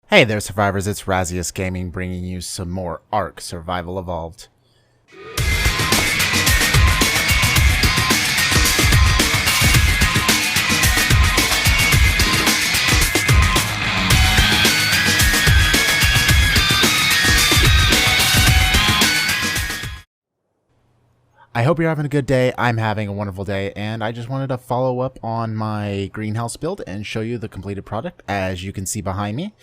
Hey there, survivors, it's Razius Gaming bringing you some more Ark Survival Evolved. I hope you're having a good day. I'm having a wonderful day, and I just wanted to follow up on my greenhouse build and show you the completed product, as you can see behind me.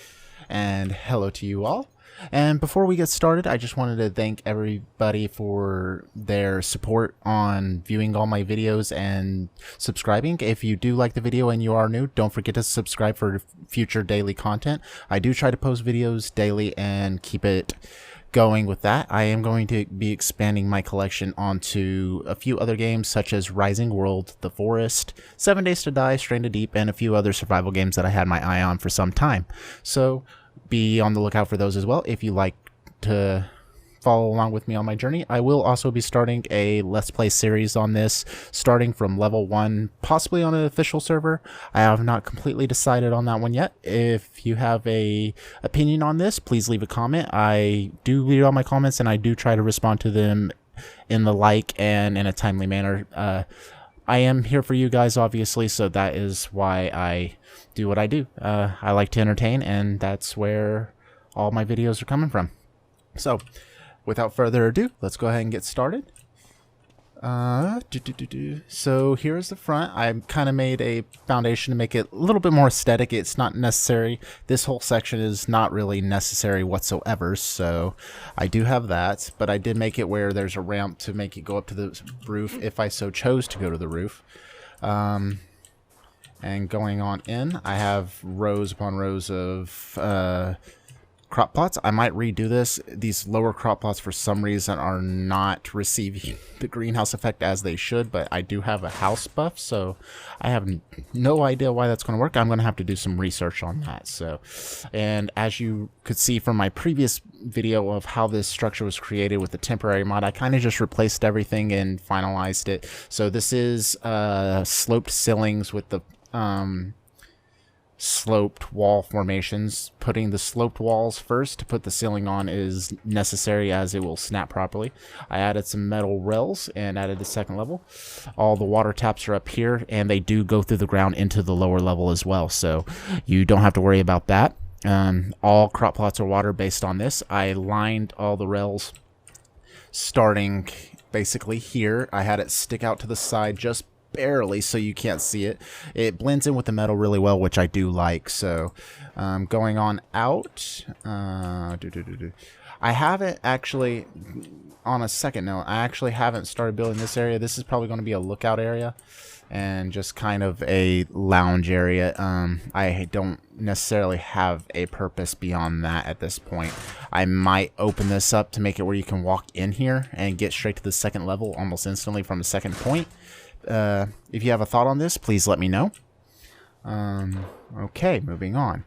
And hello to you all. And before we get started, I just wanted to thank everybody for their support on viewing all my videos and subscribing. If you do like the video and you are new, don't forget to subscribe for future daily content. I do try to post videos daily and keep it going with that. I am going to be expanding my collection onto a few other games such as Rising World, The Forest, 7 Days to Die, Stranded Deep, and a few other survival games that I had my eye on for some time. So be on the lookout for those as well if you like to follow along with me on my journey. I will also be starting a Let's Play series on this, starting from level 1, possibly on an official server. I have not completely decided on that one yet. If you have a opinion on this, please leave a comment. I do read all my comments and I do try to respond to them in the like and in a timely manner. I am here for you guys, obviously, so that is why I do what I do. I like to entertain, and that's where all my videos are coming from. So without further ado, let's go ahead and get started. So here's the front. I kind of made a foundation to make it a little bit more aesthetic. It's not necessary. This whole section is not really necessary whatsoever, so I do have that. But I did make it where there's a ramp to make it go up to the roof if I so chose to go to the roof. And going on in, I have rows upon rows of crop plots. I might redo this. These lower crop plots for some reason are not receiving the greenhouse effect as they should, but I do have a house buff, so I have no idea why that's going to work. I'm going to have to do some research on that. So, and as you could see from my previous video of how this structure was created with the temporary mod, I kind of just replaced everything and finalized it. So this is sloped ceilings with the sloped wall formations. Putting the sloped walls first to put the ceiling on is necessary as it will snap properly. I added some metal rails and added the second level. All the water taps are up here, and they do go through the ground into the lower level as well, so you don't have to worry about that. All crop plots are water based on this. I lined all the rails starting basically here. I had it stick out to the side just barely so you can't see it. It blends in with the metal really well, which I do like. So going on out, I haven't actually, on a second note, I actually haven't started building this area. This is probably going to be a lookout area and just kind of a lounge area. I don't necessarily have a purpose beyond that at this point. I might open this up to make it where you can walk in here and get straight to the second level almost instantly from the second point. If you have a thought on this, please let me know. Okay, moving on.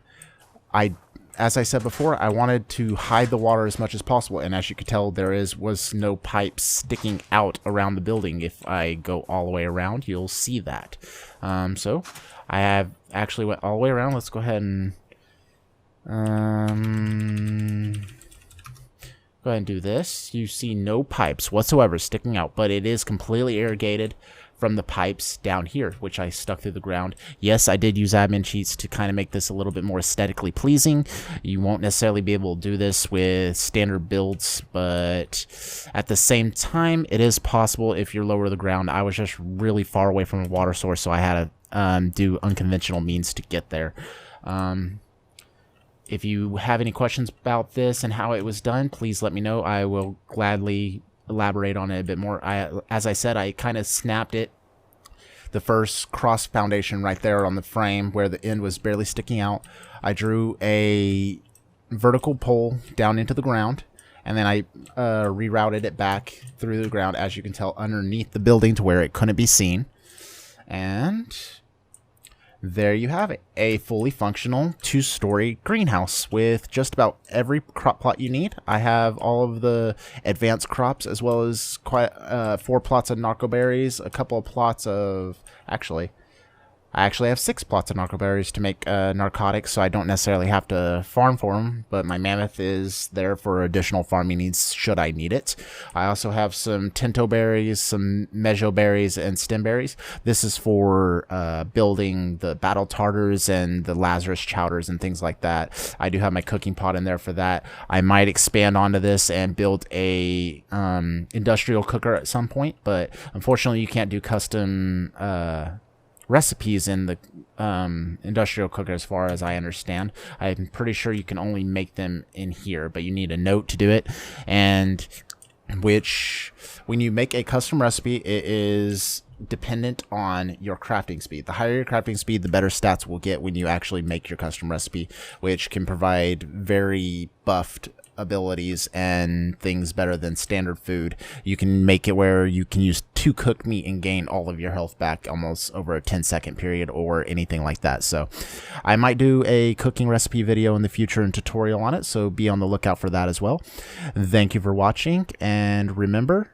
As I said before, I wanted to hide the water as much as possible, and as you could tell, there was no pipes sticking out around the building. If I go all the way around, you'll see that. So I have actually went all the way around. Let's go ahead and go ahead and do this. You see no pipes whatsoever sticking out, but it is completely irrigated from the pipes down here, which I stuck through the ground. Yes, I did use admin cheats to kind of make this a little bit more aesthetically pleasing. You won't necessarily be able to do this with standard builds, but at the same time, it is possible if you're lower to the ground. I was just really far away from a water source, so I had to do unconventional means to get there. If you have any questions about this and how it was done, please let me know. I will gladly elaborate on it a bit more. As I said, I kind of snapped it, the first cross foundation right there on the frame where the end was barely sticking out. I drew a vertical pole down into the ground, and then I rerouted it back through the ground, as you can tell, underneath the building to where it couldn't be seen. And there you have it, a fully functional 2-story greenhouse with just about every crop plot you need. I have all of the advanced crops, as well as 4 plots of narco berries, a couple of plots of, actually, I actually have 6 plots of narcoberries to make narcotics, so I don't necessarily have to farm for them, but my mammoth is there for additional farming needs should I need it. I also have some tinto berries, some mejo berries, and stem berries. This is for building the battle tartars and the Lazarus chowders and things like that. I do have my cooking pot in there for that. I might expand onto this and build a industrial cooker at some point, but unfortunately you can't do custom recipes in the industrial cooker as far as I understand. I'm pretty sure you can only make them in here, but you need a note to do it, and which when you make a custom recipe, it is dependent on your crafting speed. The higher your crafting speed, the better stats we'll get when you actually make your custom recipe, which can provide very buffed abilities and things better than standard food. You can make it where you can use 2 cooked meat and gain all of your health back almost over a 10-second period or anything like that. So I might do a cooking recipe video in the future and tutorial on it, so be on the lookout for that as well. Thank you for watching, and remember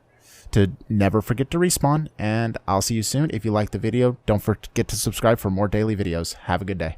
to never forget to respawn, and I'll see you soon. If you liked the video, don't forget to subscribe for more daily videos. Have a good day.